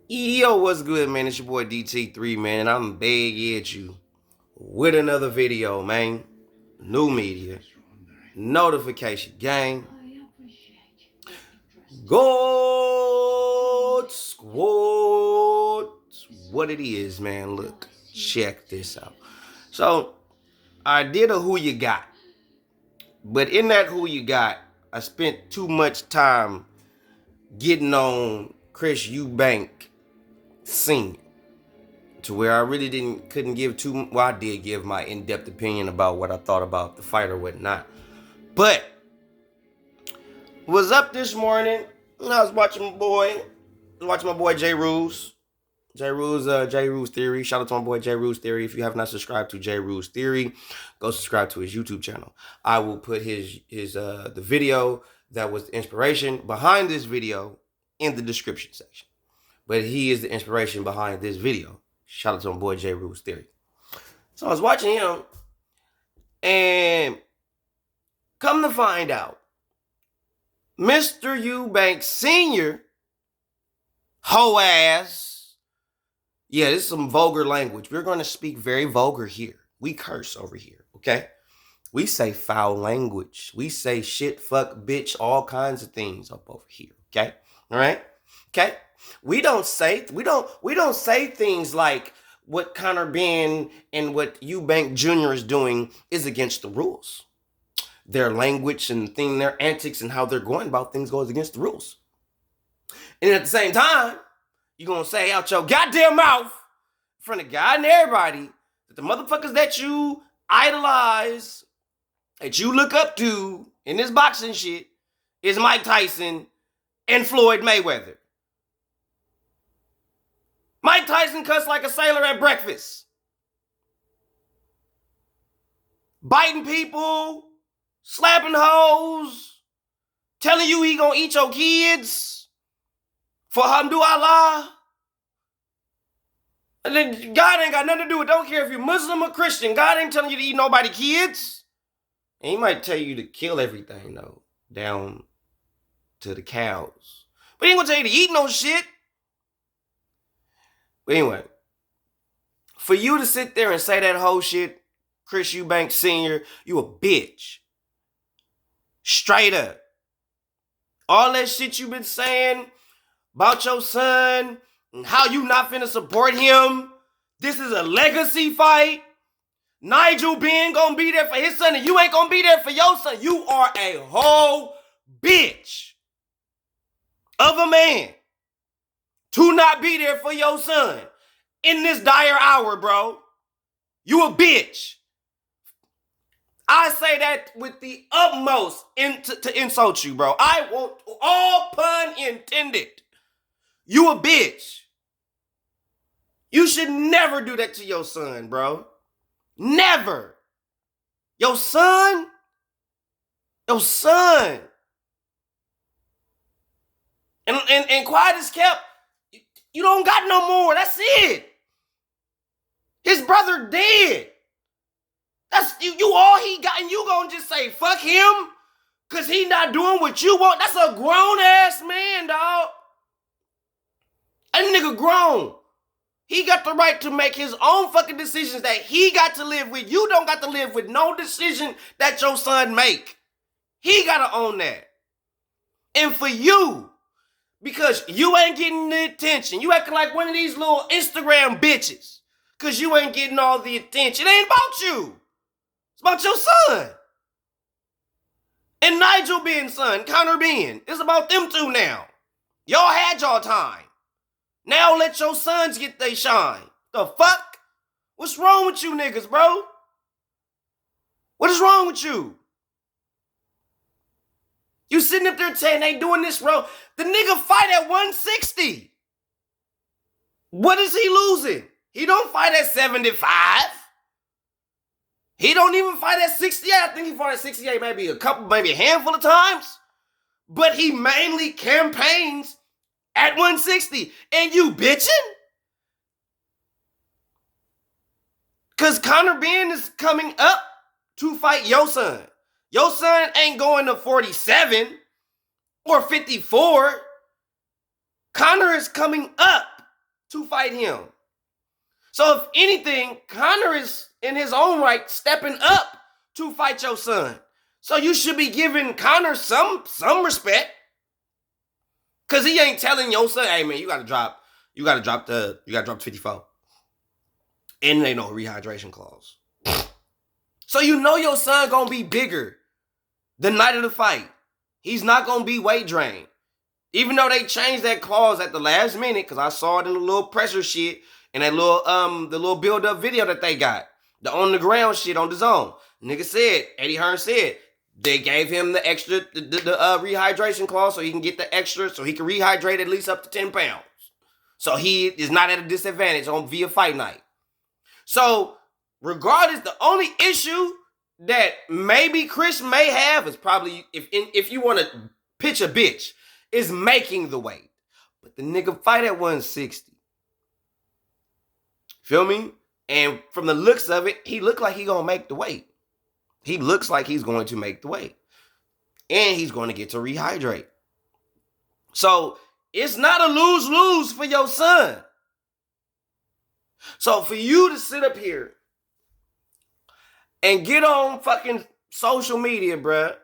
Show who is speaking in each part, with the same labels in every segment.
Speaker 1: Yo, what's good, man? It's your boy DT3, man, and I'm back at you with another video, man. New media, notification gang, Gold Squad. What it is, man, look, check this out. So, I did a who you got, but in that who you got, I spent too much time getting on Chris Eubank Sr. to where I really couldn't give too. Well, I did give my in-depth opinion about what I thought about the fight or whatnot, but was up this morning and I was watching my boy J Rules. J Rules Theory. Shout out to my boy J Rules Theory. If you have not subscribed to J Rules Theory, go subscribe to his YouTube channel. I will put his the video that was the inspiration behind this video in the description section. But he is the inspiration behind this video. Shout out to my boy J Rules Theory. So I was watching him, and come to find out, Mr. Eubank Sr., hoe ass. Yeah, this is some vulgar language. We're going to speak very vulgar here. We curse over here, okay? We say foul language. We say shit, fuck, bitch, all kinds of things up over here, okay? All right? Okay? We don't say things like what Connor Ben and what Eubank Jr. is doing is against the rules. Their language and their antics and how they're going about things goes against the rules. And at the same time, you're going to say out your goddamn mouth in front of God and everybody that the motherfuckers that you idolize, that you look up to in this boxing shit is Mike Tyson and Floyd Mayweather. Mike Tyson cussed like a sailor at breakfast. Biting people, slapping hoes, telling you he gonna eat your kids for hamdulillah. And then God ain't got nothing to do with it. Don't care if you're Muslim or Christian. God ain't telling you to eat nobody kids. And he might tell you to kill everything, though, down to the cows. But he ain't gonna tell you to eat no shit. But anyway, for you to sit there and say that whole shit, Chris Eubank Sr., you a bitch. Straight up. All that shit you been saying about your son and how you not finna support him. This is a legacy fight. Nigel Ben gonna be there for his son and you ain't gonna be there for your son. You are a whole bitch of a man to not be there for your son in this dire hour, bro. You a bitch. I say that with the utmost to insult you, bro. I want all pun intended. You a bitch. You should never do that to your son, bro. Never. Your son. And quiet as kept. You don't got no more. That's it. His brother dead. That's you all he got, and you gonna just say fuck him because he not doing what you want. That's a grown ass man, dog. That nigga grown. He got the right to make his own fucking decisions that he got to live with. You don't got to live with no decision that your son make. He gotta own that. And for you, because you ain't getting the attention, you acting like one of these little Instagram bitches because you ain't getting all the attention. It ain't about you. It's about your son. And Nigel Ben's son, Connor Ben. It's about them two now. Y'all had y'all time. Now let your sons get they shine. The fuck? What's wrong with you niggas, bro? What is wrong with you? You sitting up there saying they doing this wrong. The nigga fight at 160. What is he losing? He don't fight at 75. He don't even fight at 68. I think he fought at 68 maybe a handful of times. But he mainly campaigns at 160. And you bitching? Because Conor Ben is coming up to fight your son. Your son ain't going to 47 or 54. Conor is coming up to fight him. So if anything, Conor is in his own right stepping up to fight your son. So you should be giving Conor some respect. Cause he ain't telling your son, hey man, you gotta drop the 54. And there ain't no rehydration clause. So you know your son gonna be bigger the night of the fight. He's not gonna be weight drained. Even though they changed that clause at the last minute, because I saw it in the little pressure shit and that little the little build-up video that they got. The on the ground shit on the zone. Nigga said, Eddie Hearn said, they gave him the extra, the rehydration clause so he can get the extra, so he can rehydrate at least up to 10 pounds. So he is not at a disadvantage via fight night. So regardless, the only issue that maybe Chris may have is probably, if you want to pitch a bitch, is making the weight. But the nigga fight at 160. Feel me? And from the looks of it, he looked like he gonna make the weight. He looks like he's going to make the weight. And he's going to get to rehydrate. So it's not a lose-lose for your son. So for you to sit up here and get on fucking social media, bruh,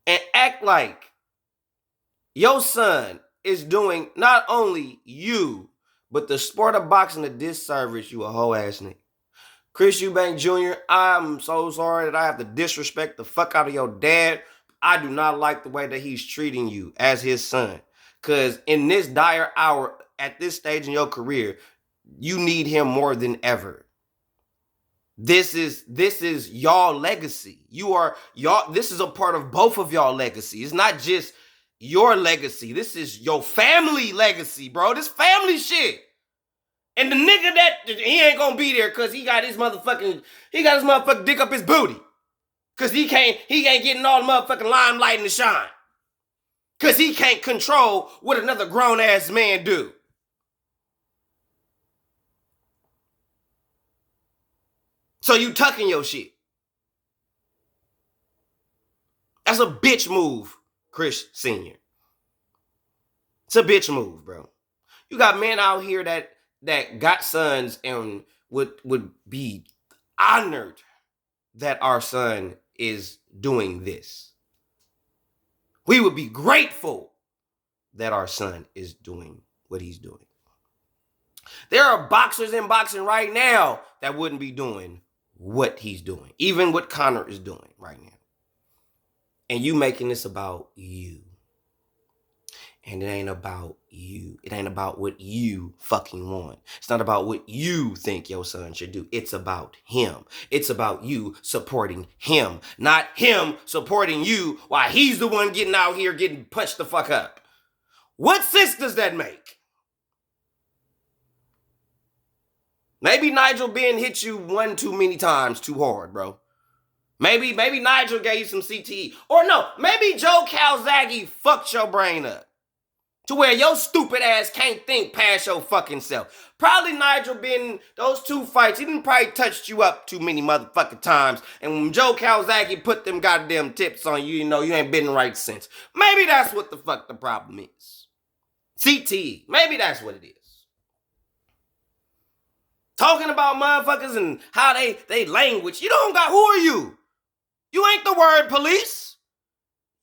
Speaker 1: and act like your son is doing not only you, but the sport of boxing a disservice, you a hoe ass nigga. Chris Eubank Jr., I'm so sorry that I have to disrespect the fuck out of your dad. I do not like the way that he's treating you as his son. Because in this dire hour, at this stage in your career, you need him more than ever. This is y'all legacy. This is a part of both of y'all legacy. It's not just your legacy. This is your family legacy, bro. This family shit. And the nigga that he ain't gonna be there because he got his motherfucking dick up his booty. Cause he ain't getting all the motherfucking limelight and the shine. Cause he can't control what another grown ass man do. So you tucking your shit. That's a bitch move, Chris Sr. It's a bitch move, bro. You got men out here that got sons and would be honored that our son is doing this. We would be grateful that our son is doing what he's doing. There are boxers in boxing right now that wouldn't be doing what he's doing, even what Conor is doing right now. And you making this about you. And it ain't about you. It ain't about what you fucking want. It's not about what you think your son should do. It's about him. It's about you supporting him, not him supporting you while he's the one getting out here getting punched the fuck up. What sense does that make? Maybe Nigel Ben hit you one too many times too hard, bro. Maybe Nigel gave you some CTE. Or no, maybe Joe Calzaghe fucked your brain up. To where your stupid ass can't think past your fucking self. Probably Nigel been those two fights. He didn't probably touched you up too many motherfucking times. And when Joe Calzaghe put them goddamn tips on you, you know you ain't been right since. Maybe that's what the fuck the problem is. CTE. Maybe that's what it is. Talking about motherfuckers and how they language. You don't got, who are you? You ain't the word police.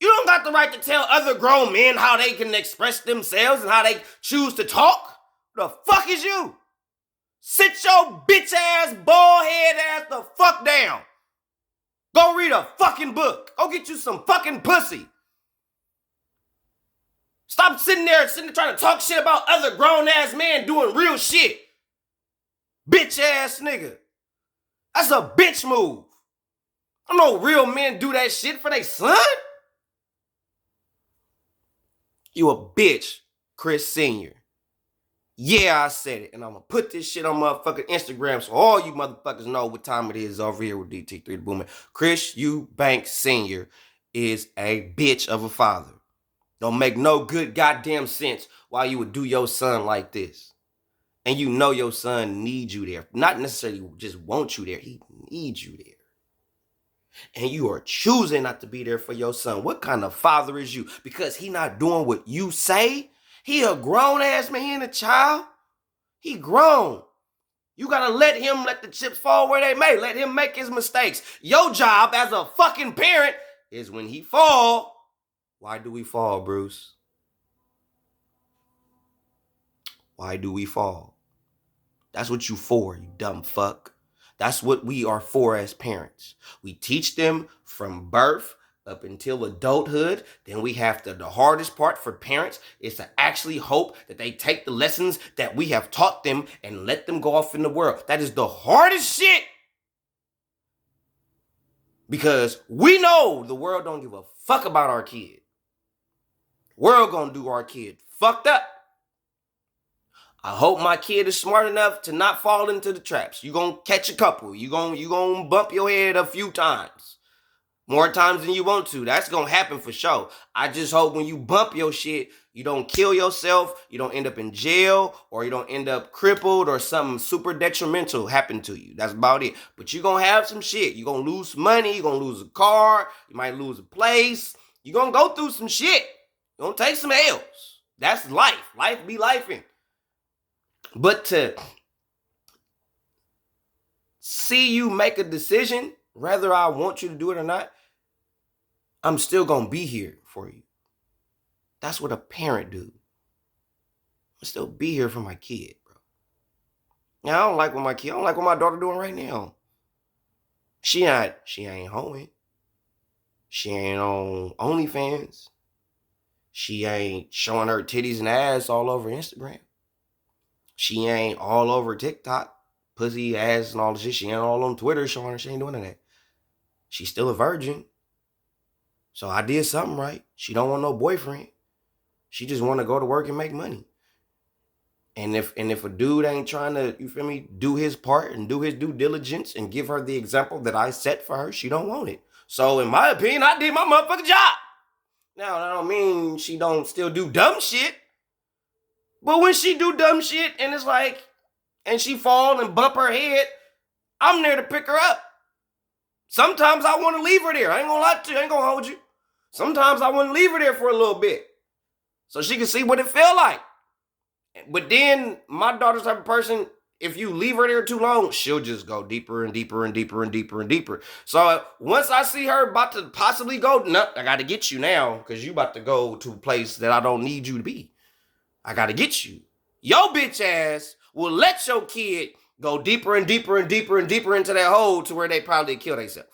Speaker 1: You don't got the right to tell other grown men how they can express themselves and how they choose to talk. The fuck is you? Sit your bitch ass, bald head ass the fuck down. Go read a fucking book. Go get you some fucking pussy. Stop sitting there trying to talk shit about other grown ass men doing real shit. Bitch ass nigga. That's a bitch move. I know real men do that shit for their son. You a bitch, Chris Sr. Yeah, I said it. And I'm going to put this shit on motherfucking Instagram so all you motherfuckers know what time it is over here with DT3 the Boomer. Chris Eubank Sr. is a bitch of a father. Don't make no good goddamn sense why you would do your son like this. And you know your son needs you there. Not necessarily just want you there. He needs you there. And you are choosing not to be there for your son. What kind of father is you? Because he not doing what you say? He a grown ass man, he ain't a child. He grown. You gotta let the chips fall where they may. Let him make his mistakes. Your job as a fucking parent is when he fall. Why do we fall, Bruce? Why do we fall? That's what you for, you dumb fuck. That's what we are for as parents. We teach them from birth up until adulthood. Then we have the hardest part for parents is to actually hope that they take the lessons that we have taught them and let them go off in the world. That is the hardest shit. Because we know the world don't give a fuck about our kid. World gonna do our kid fucked up. I hope my kid is smart enough to not fall into the traps. You gonna catch a couple. You gonna bump your head a few times. More times than you want to. That's gonna happen for sure. I just hope when you bump your shit, you don't kill yourself, you don't end up in jail, or you don't end up crippled or something super detrimental happen to you. That's about it. But you're gonna have some shit. You're gonna lose some money, you're gonna lose a car, you might lose a place. You're gonna go through some shit. You're gonna take some L's. That's life. Life be lifing. But to see you make a decision, whether I want you to do it or not, I'm still going to be here for you. That's what a parent do. I'll still be here for my kid, bro. Now, I don't like what my daughter doing right now. She ain't hoeing. She ain't on OnlyFans. She ain't showing her titties and ass all over Instagram. She ain't all over TikTok, pussy, ass, and all this shit. She ain't all on Twitter showing her. She ain't doing that. She's still a virgin. So I did something right. She don't want no boyfriend. She just want to go to work and make money. And if a dude ain't trying to, you feel me, do his part and do his due diligence and give her the example that I set for her, she don't want it. So in my opinion, I did my motherfucking job. Now, that don't mean she don't still do dumb shit. But when she do dumb shit and it's like, and she fall and bump her head, I'm there to pick her up. Sometimes I want to leave her there. I ain't gonna lie to you. I ain't gonna hold you. Sometimes I want to leave her there for a little bit so she can see what it feel like. But then my daughter's type of person, if you leave her there too long, she'll just go deeper and deeper and deeper and deeper and deeper. So once I see her about to possibly go, no, I got to get you now because you about to go to a place that I don't need you to be. I got to get you. Your bitch ass will let your kid go deeper and deeper and deeper and deeper into that hole to where they probably kill themselves.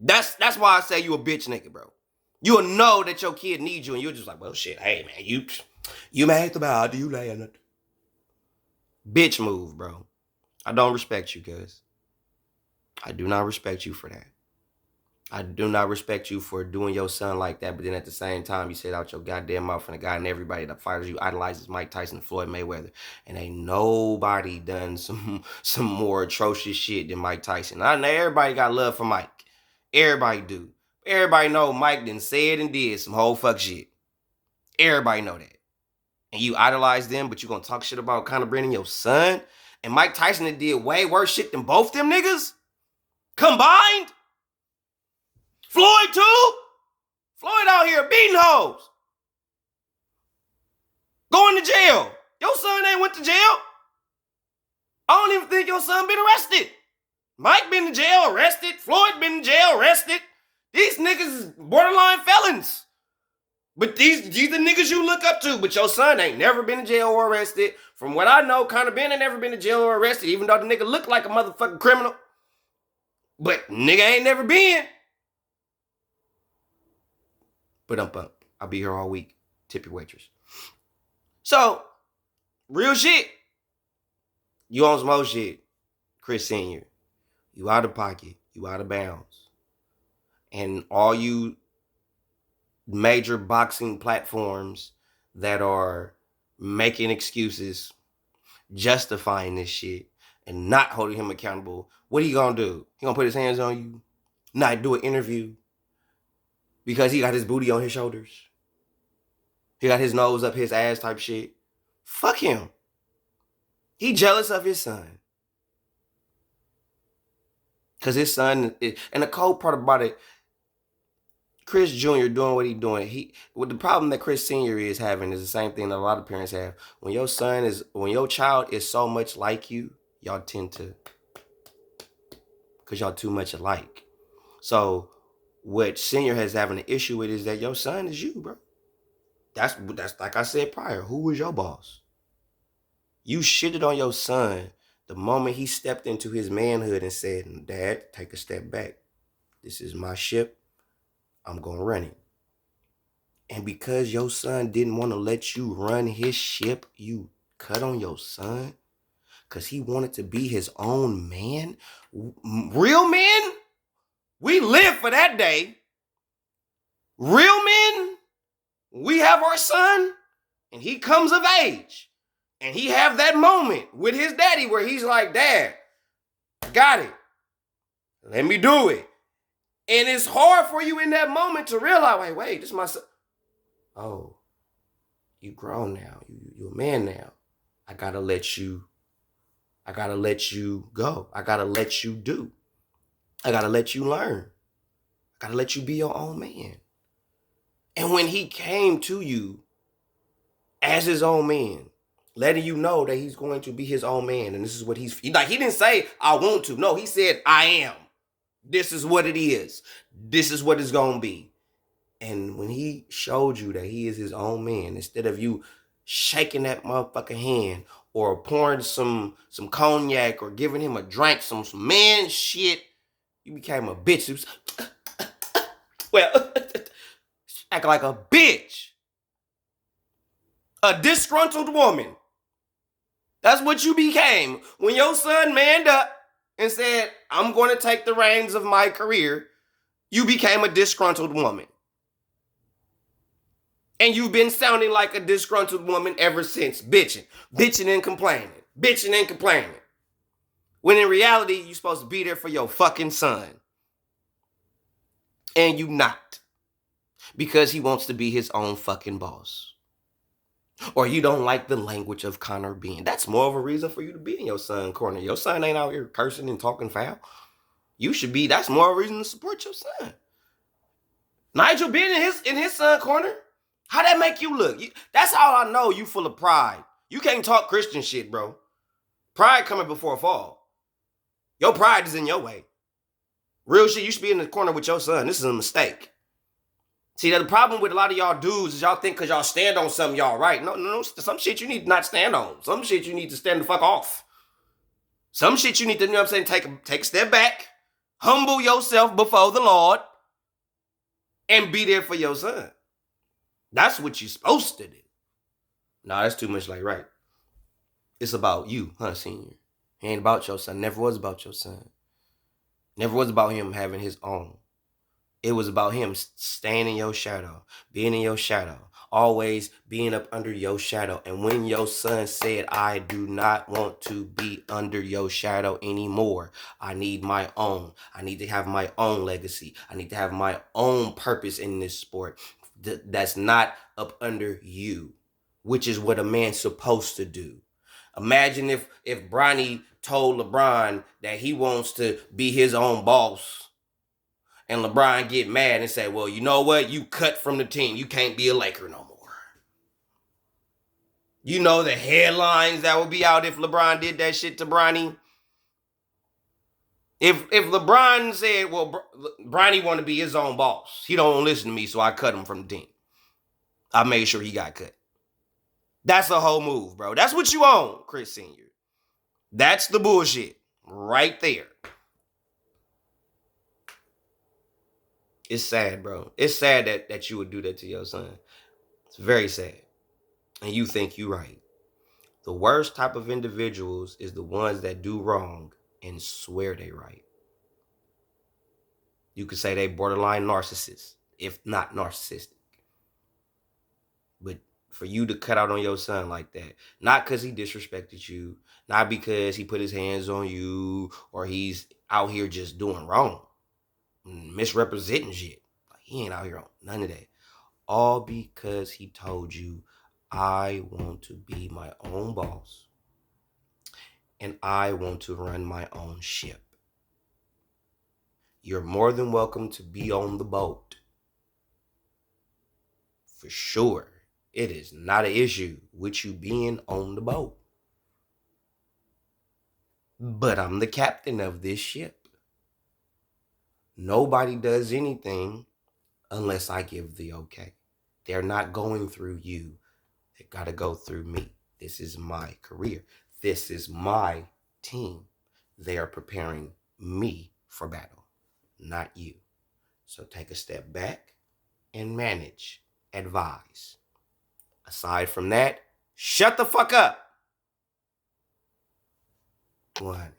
Speaker 1: That's why I say you a bitch nigga, bro. You'll know that your kid needs you and you're just like, well, shit, hey, man, you made the bad, you laying it. Bitch move, bro. I don't respect you, cuz. I do not respect you for that. I do not respect you for doing your son like that, but then at the same time, you said out your goddamn mouth and the guy and everybody that fighters you idolizes Mike Tyson and Floyd Mayweather. And ain't nobody done some more atrocious shit than Mike Tyson. I know everybody got love for Mike. Everybody do. Everybody know Mike done said and did some whole fuck shit. Everybody know that. And you idolize them, but you gonna talk shit about Conor Brennan, your son? And Mike Tyson did way worse shit than both them niggas? Combined? Floyd too? Floyd out here beating hoes. Going to jail. Your son ain't went to jail. I don't even think your son been arrested. Mike been in jail, arrested. Floyd been in jail, arrested. These niggas is borderline felons. But these the niggas you look up to. But your son ain't never been in jail or arrested. From what I know, Conor Bennett never been in jail or arrested, even though the nigga looked like a motherfucking criminal. But nigga ain't never been. But I'll be here all week. Tip your waitress. So, real shit. You on some old shit. Chris Sr. You out of pocket. You out of bounds. And all you major boxing platforms that are making excuses, justifying this shit, and not holding him accountable, what are you gonna do? He gonna put his hands on you? Not do an interview? Because he got his booty on his shoulders. He got his nose up his ass type shit. Fuck him. He jealous of his son. Because his son, and the cold part about it, Chris Jr. doing what he doing. What the problem that Chris Sr. is having is the same thing that a lot of parents have. When your child is so much like you, y'all tend to, because y'all too much alike. So what Senior has having an issue with is that your son is you, bro. That's like I said prior. Who was your boss? You shitted on your son the moment he stepped into his manhood and said, Dad, take a step back. This is my ship. I'm gonna run it. And because your son didn't want to let you run his ship, you cut on your son because he wanted to be his own man. Real men, we live for that day. Real men, we have our son and he comes of age and he have that moment with his daddy where he's like, Dad, I got it. Let me do it. And it's hard for you in that moment to realize, wait, this is my son. Oh, you grown now. You a man now. I gotta let you go. I gotta let you do. I gotta let you learn. I gotta let you be your own man. And when he came to you as his own man, letting you know that he's going to be his own man, and this is what he didn't say, I want to. No, he said, I am. This is what it is. This is what it's gonna be. And when he showed you that he is his own man, instead of you shaking that motherfucking hand or pouring some cognac or giving him a drink, some man shit, you became a bitch. Was, well, act like a bitch. A disgruntled woman. That's what you became. When your son manned up and said, I'm going to take the reins of my career, you became a disgruntled woman. And you've been sounding like a disgruntled woman ever since, bitching and complaining, When in reality, you're supposed to be there for your fucking son. And you not. Because he wants to be his own fucking boss. Or you don't like the language of Connor being. That's more of a reason for you to be in your son's corner. Your son ain't out here cursing and talking foul. You should be, that's more of a reason to support your son. Nigel being in his son's corner, how that make you look? That's how I know you full of pride. You can't talk Christian shit, bro. Pride coming before a fall. Your pride is in your way. Real shit, you should be in the corner with your son. This is a mistake. See, the problem with a lot of y'all dudes is y'all think because y'all stand on something, y'all right. No. Some shit you need to not stand on. Some shit you need to stand the fuck off. Some shit you need to, you know what I'm saying, take a step back, humble yourself before the Lord, and be there for your son. That's what you're supposed to do. Nah, that's too much like right. It's about you, huh, Senior? It ain't about your son. Never was about your son. Never was about him having his own. It was about him staying in your shadow, being in your shadow, always being up under your shadow. And when your son said, I do not want to be under your shadow anymore. I need my own. I need to have my own legacy. I need to have my own purpose in this sport that's not up under you, which is what a man's supposed to do. Imagine if Bronny told LeBron that he wants to be his own boss. And LeBron get mad and say, well, you know what? You cut from the team. You can't be a Laker no more. You know the headlines that would be out if LeBron did that shit to Bronny? If LeBron said, well, Bronny want to be his own boss. He don't listen to me, so I cut him from the team. I made sure he got cut. That's a whole move, bro. That's what you own, Chris Sr. That's the bullshit right there. It's sad, bro. It's sad that you would do that to your son. It's very sad. And you think you right. The worst type of individuals is the ones that do wrong and swear they right. You could say they borderline narcissists, if not narcissistic. But for you to cut out on your son like that, not because he disrespected you, not because he put his hands on you, or he's out here just doing wrong, misrepresenting shit. Like, he ain't out here on none of that. All because he told you, I want to be my own boss and I want to run my own ship. You're more than welcome to be on the boat, for sure. It is not an issue with you being on the boat. But I'm the captain of this ship. Nobody does anything unless I give the okay. They're not going through you. They got to go through me. This is my career. This is my team. They are preparing me for battle, not you. So take a step back and manage, advise. Aside from that, shut the fuck up. 100.